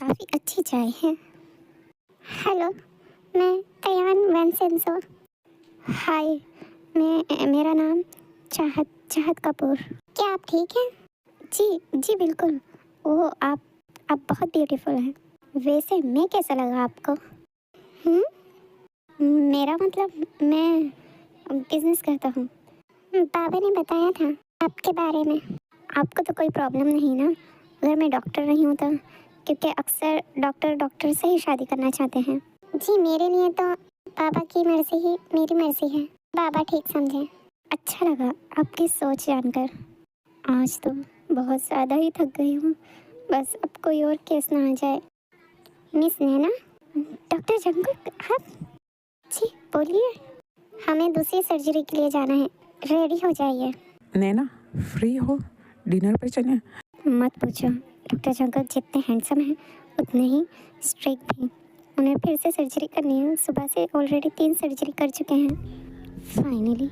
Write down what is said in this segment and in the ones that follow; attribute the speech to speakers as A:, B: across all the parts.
A: काफ़ी अच्छी चाय है। हेलो, मैं कयान वंसेंसो। हाय, मेरा नाम चाहत चाहत कपूर। क्या आप ठीक हैं? जी जी बिल्कुल। ओह, आप बहुत ब्यूटीफुल हैं। वैसे मैं कैसा लगा आपको? हम्म मेरा मतलब मैं बिजनेस करता हूँ। बाबा ने बताया था आपके बारे में। आपको तो कोई प्रॉब्लम नहीं ना अगर मैं डॉक्टर नहीं हूँ तो? क्योंकि अक्सर डॉक्टर डॉक्टर से ही शादी करना चाहते हैं। जी, मेरे लिए तो बाबा की मर्जी ही मेरी मर्जी है। बाबा ठीक समझे। अच्छा लगा आपकी सोच जानकर। आज तो बहुत ज़्यादा ही थक गई हूँ। बस अब कोई और केस ना आ जाए। मिस नैना, डॉक्टर जंकुक आप? जी बोलिए। हमें दूसरी सर्जरी के लिए जाना है, रेडी हो जाइए।
B: नैना, फ्री हो? डिनर पे चलें?
A: मत पूछो, डॉक्टर जंकुक जितने हैंडसम हैं उतने ही स्ट्रिक्ट भी। उन्हें फिर से सर्जरी करनी है। सुबह से ऑलरेडी 3 सर्जरी कर चुके हैं। फाइनली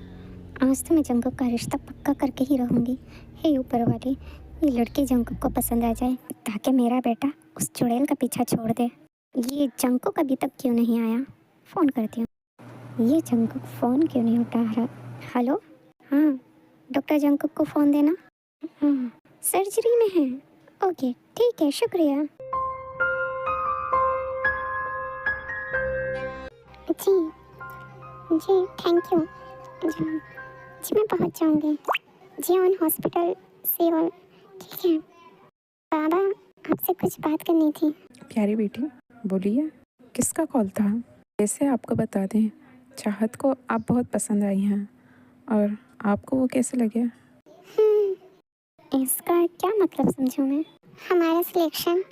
A: आज तो मैं जंकुक का रिश्ता पक्का करके ही रहूँगी। हे ऊपर वाले, ये लड़की जंकुक को पसंद आ जाए ताकि मेरा बेटा उस चुड़ैल का पीछा छोड़ दे। ये जंकुक अभी तक क्यों नहीं आया? फ़ोन करती हूँ। ये जंकुक फ़ोन क्यों नहीं उठा रहा? हेलो, हाँ, डॉक्टर जंकुक को फ़ोन देना। हाँ, सर्जरी में है। ओके ठीक है, शुक्रिया। जी जी थैंक यू। जी जी मैं पहुंच जाऊंगी। Jeon hospital Seoul. ठीक है। बाबा, आपसे कुछ बात करनी थी।
B: प्यारी बेटी, बोलिए, किसका कॉल था? कैसे आपको बता दें, चाहत को आप बहुत पसंद आई हैं और आपको वो कैसे लगे?
A: इसका क्या मतलब समझूं मैं? हमारा सिलेक्शन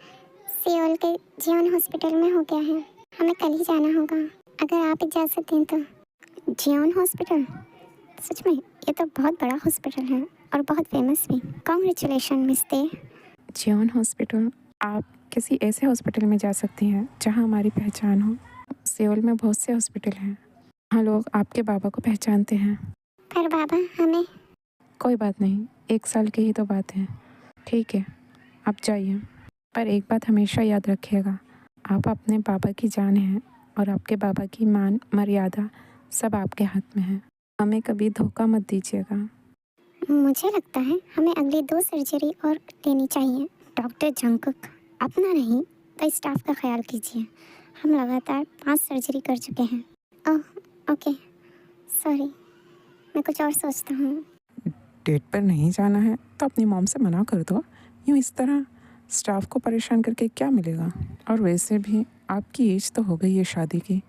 A: सियोल के जियोन हॉस्पिटल में हो गया है। हमें कल ही जाना होगा अगर आप इजाज़त दें तो। Xeon hospital? सच में ये तो बहुत बड़ा हॉस्पिटल है और बहुत फेमस भी। कॉन्ग्रेचुलेशन मिस्ते।
B: जियोन हॉस्पिटल? आप किसी ऐसे हॉस्पिटल में जा सकती हैं जहां हमारी पहचान हो। सियोल में बहुत से हॉस्पिटल हैं, वहाँ लोग आपके बाबा को पहचानते हैं।
A: पर बाबा हमें।
B: कोई बात नहीं, 1 साल की ही तो बात है। ठीक है, आप जाइए, पर एक बात हमेशा याद रखिएगा, आप अपने बाबा की जान हैं और आपके बाबा की मान मर्यादा सब आपके हाथ में है। हमें कभी धोखा मत दीजिएगा।
A: मुझे लगता है हमें अगली 2 सर्जरी और लेनी चाहिए। डॉक्टर जंकुक, अपना नहीं तो स्टाफ का ख्याल कीजिए। हम लगातार 5 सर्जरी कर चुके हैं। ओह ओके, सॉरी, मैं कुछ और सोचता हूँ।
B: डेट पर नहीं जाना है तो अपनी मॉम से मना कर दो। यूँ इस तरह स्टाफ को परेशान करके क्या मिलेगा? और वैसे भी आपकी एज तो हो गई है शादी की।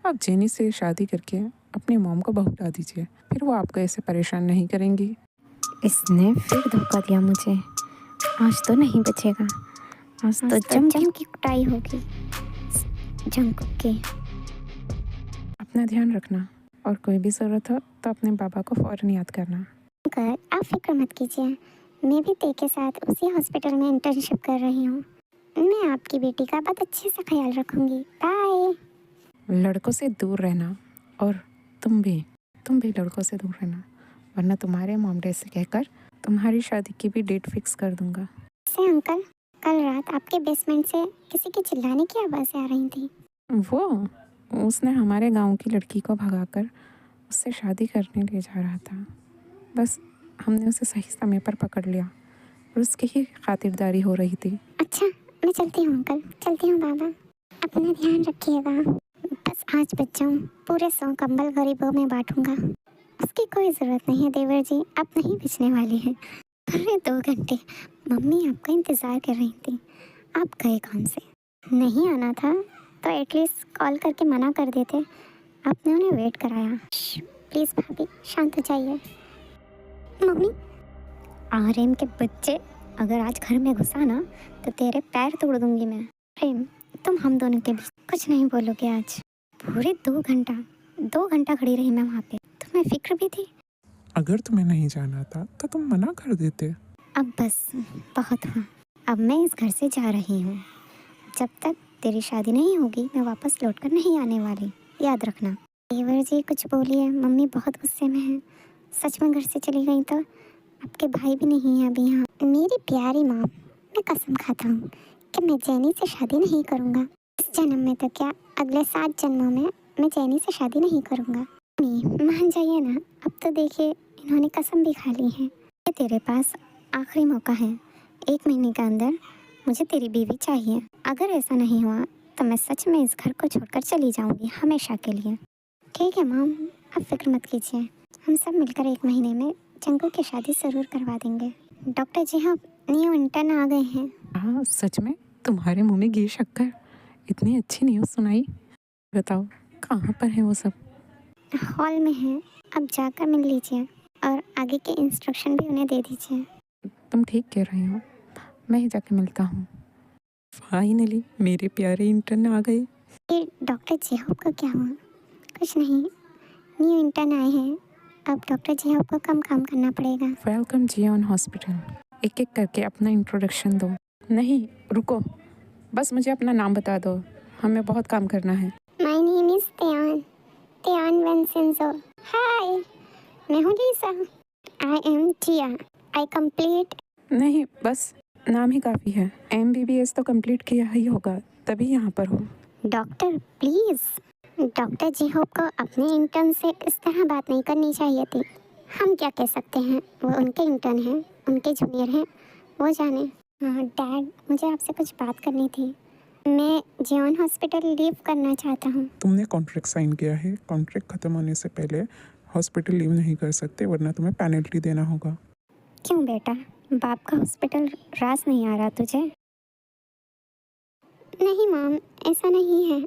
B: आप जेनी से शादी करके अपनी मॉम को बहू ला दीजिए, फिर वो आपको ऐसे परेशान नहीं करेंगी।
A: इसने फिर धोखा दिया मुझे। आज तो नहीं बचेगा। आज तो जम की कुटाई होगी जंकुक की।
B: अपना ध्यान रखना और कोई भी ज़रूरत हो तो अपने बाबा को फ़ौरन याद करना।
A: अंकल, आप फिक्र मत कीजिए। मैं भी ते के साथ उसी हॉस्पिटल में इंटर्नशिप कर रही हूँ। मैं आपकी बेटी का बहुत अच्छे से ख्याल रखूँगी। बाय।
B: लड़कों से दूर रहना और तुम भी लड़कों से दूर रहना, वरना तुम्हारे मॉम डैड से कहकर तुम्हारी शादी की भी डेट फिक्स कर दूंगा।
A: से अंकल, कल रात आपके बेसमेंट से किसी के चिल्लाने की आवाज़ें आ रही थी।
B: वो उसने हमारे गांव की लड़की को भगाकर उससे शादी करने ले जा रहा था। बस हमने उसे सही समय पर पकड़ लिया और उसकी ही खातिरदारी हो रही थी।
A: अच्छा, मैं चलती हूँ अंकल, चलती हूँ बाबा। अपना ध्यान रखिएगा। बस आज बच जाऊँ, पूरे 100 कंबल गरीबों में बांटूंगा। उसकी कोई ज़रूरत नहीं है देवर जी, आप नहीं बचने वाले हैं। अरे 2 घंटे मम्मी आपका इंतज़ार कर रही थी। आप गए कौन से? नहीं आना था तो एटलीस्ट कॉल करके मना कर देते। आपने उन्हें वेट कराया। प्लीज़ भाभी, शांत हो जाइए। मम्मी, आरएम के बच्चे, अगर आज घर में घुसा ना तो तेरे पैर तोड़ दूंगी मैं। प्रेम, तुम हम दोनों के बीच कुछ नहीं बोलोगे आज। पूरे 2 घंटा खड़ी रही मैं वहाँ पे। तुम्हें फिक्र भी थी?
C: अगर तुम्हें नहीं जाना था तो तुम मना कर देते।
A: अब बस बहुत हुआ। अब मैं इस घर से जा रही हूँ। जब तक तेरी शादी नहीं होगी मैं वापस लौटकर नहीं आने वाली, याद रखना। देवर जी कुछ बोलिए, मम्मी बहुत गुस्से में है। सच में घर से चली गई तो आपके भाई भी नहीं है अभी यहाँ। मेरी प्यारी माँ, मैं कसम खाता हूँ कि मैं जेनी से शादी नहीं करूँगा। इस जन्म में तो क्या, अगले 7 जन्मों में मैं जेनी से शादी नहीं करूँगा। मम्मी मान जाइए ना, अब तो देखिए इन्होंने कसम भी खा ली है। ये तेरे पास आखिरी मौका है, 1 महीने के अंदर मुझे तेरी बीवी चाहिए। अगर ऐसा नहीं हुआ तो मैं सच में इस घर को छोड़कर चली जाऊंगी हमेशा के लिए। ठीक है मॉम, आप फिक्र मत कीजिए, हम सब मिलकर 1 महीने में जंगू की शादी ज़रूर करवा देंगे। डॉक्टर जी हाँ, न्यू इंटर्न आ गए हैं।
B: हाँ सच में, तुम्हारे मुंह में घी शक्कर, इतनी अच्छी न्यूज़ सुनाई। बताओ कहाँ पर है वो सब?
A: हॉल में है, अब जाकर मिल लीजिए और आगे के इंस्ट्रक्शन भी उन्हें दे दीजिए।
B: तुम ठीक कह रही हो, मैं ही जाके मिलता हूँ। फाइनली मेरे प्यारे इंटर्न आ गए।
A: ये डॉक्टर जेहोब का क्या हुआ? कुछ नहीं, न्यू इंटर्न आए हैं, अब डॉक्टर जेहोब को कम काम करना पड़ेगा।
B: Welcome Jeon hospital. एक एक करके अपना इंट्रोडक्शन दो। नहीं रुको, बस मुझे अपना नाम बता दो, हमें बहुत काम करना है।
A: माय नेम इज त्यान वेंसेंजो। हाय, मैं हूँ लीसा। I am Jiya. I complete.
B: नहीं बस नाम ही काफ़ी है। MBBS तो कंप्लीट किया ही होगा, तभी यहाँ पर हो।
A: डॉक्टर प्लीज, डॉक्टर जेहोब को अपने इंटर्न से इस तरह बात नहीं करनी चाहिए थी। हम क्या कह सकते हैं, वो उनके इंटर्न हैं, उनके जूनियर हैं, वो जाने। डैड, मुझे आपसे कुछ बात करनी थी। मैं जियोन हॉस्पिटल लीव करना चाहता हूँ।
C: तुमने कॉन्ट्रैक्ट साइन किया है, कॉन्ट्रैक्ट ख़त्म होने से पहले हॉस्पिटल लीव नहीं कर सकते, वरना तुम्हें पेनल्टी देना होगा।
A: क्यों बेटा, बाप का हॉस्पिटल रास नहीं आ रहा तुझे? नहीं मॉम, ऐसा नहीं है।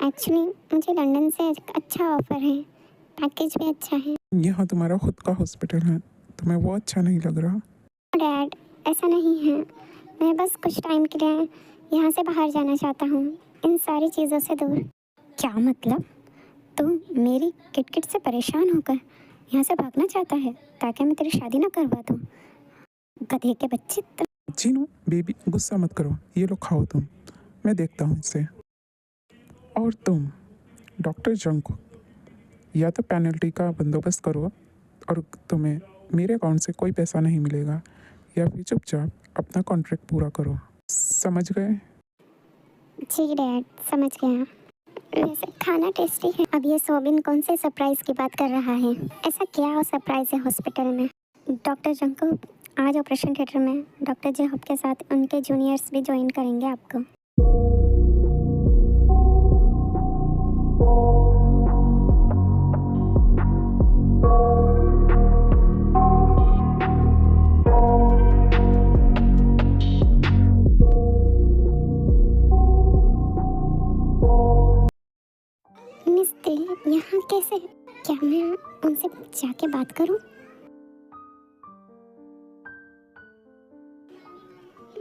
A: एक्चुअली मुझे लंदन से एक अच्छा ऑफर है, पैकेज भी अच्छा है।
C: यहाँ तुम्हारा खुद का हॉस्पिटल है, तुम्हें वो अच्छा नहीं लग रहा?
A: डैड, ऐसा नहीं है, मैं बस कुछ टाइम के लिए यहाँ से बाहर जाना चाहता हूँ, इन सारी चीज़ों से दूर। क्या मतलब? तुम मेरी किटकिट से परेशान होकर यहाँ से भागना चाहता है ताकि मैं तेरी शादी ना करवा दूँ? गधे के बच्चे।
C: जीनू बेबी, गुस्सा मत करो, ये लो खाओ तुम, मैं देखता हूँ इसे। और तुम डॉक्टर जंगकुक, या तो पेनल्टी का बंदोबस्त करो और तुम्हें मेरे अकाउंट से कोई पैसा नहीं मिलेगा, या फिर चुपचाप अपना कॉन्ट्रैक्ट पूरा करो, समझ गए?
A: जी डैड, समझ गया। वैसे खाना टेस्टी है। अब ये सोबिन कौन से सरप्राइज की बात कर रहा है? ऐसा क्या सरप्राइज है हॉस्पिटल में? डॉक्टर जंगकुक, आज ऑपरेशन थिएटर में डॉक्टर जेहोब के साथ उनके जूनियर्स भी ज्वाइन करेंगे आपको। मिस्ते, यहाँ कैसे? क्या मैं उनसे जाके बात करूं?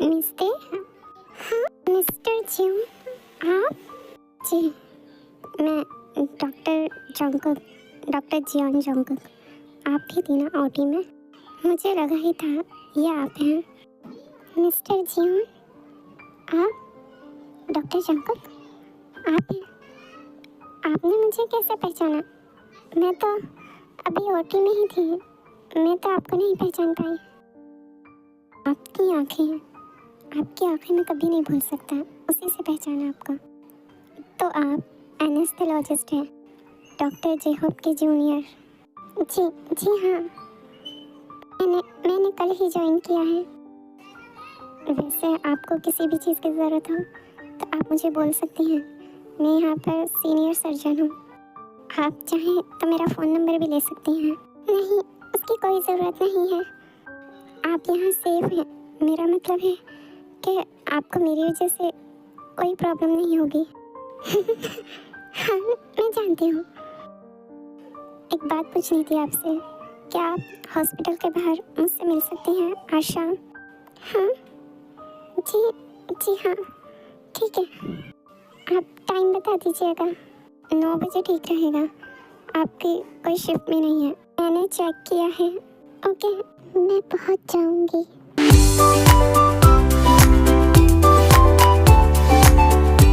A: मिस्ते? हाँ मिस्टर जियोन, आप? जी, मैं doctor Jungkook, doctor Jeon Jungkook. आप भी थी ना ओटी में? मुझे लगा ही था ये आप हैं। मिस्टर जियोन, आप डॉक्टर जंगकुक, आप हैं? आपने मुझे कैसे पहचाना? मैं तो अभी ओटी में ही थी, मैं तो आपको नहीं पहचान पाई। आपकी आंखें मैं कभी नहीं भूल सकता, उसी से पहचाना आपको। तो आप एनेस्थेलॉजिस्ट हैं, डॉक्टर जेहोब के जूनियर? जी जी हाँ, मैंने कल ही ज्वाइन किया है। वैसे आपको किसी भी चीज़ की ज़रूरत हो तो आप मुझे बोल सकती हैं, मैं यहाँ पर सीनियर सर्जन हूँ। आप चाहें तो मेरा फ़ोन नंबर भी ले सकती हैं। नहीं, उसकी कोई ज़रूरत नहीं है, आप यहाँ सेफ हैं। मेरा मतलब है कि आपको मेरी वजह से कोई प्रॉब्लम नहीं होगी। हाँ, मैं जानती हूँ। एक बात पूछनी थी आपसे, क्या आप हॉस्पिटल के बाहर मुझसे मिल सकती हैं आज शाम? हाँ जी हाँ, ठीक है। आप टाइम बता दीजिएगा। 9 बजे ठीक रहेगा, आपकी कोई शिफ्ट में नहीं है, मैंने चेक किया है। ओके, मैं पहुंच जाऊंगी।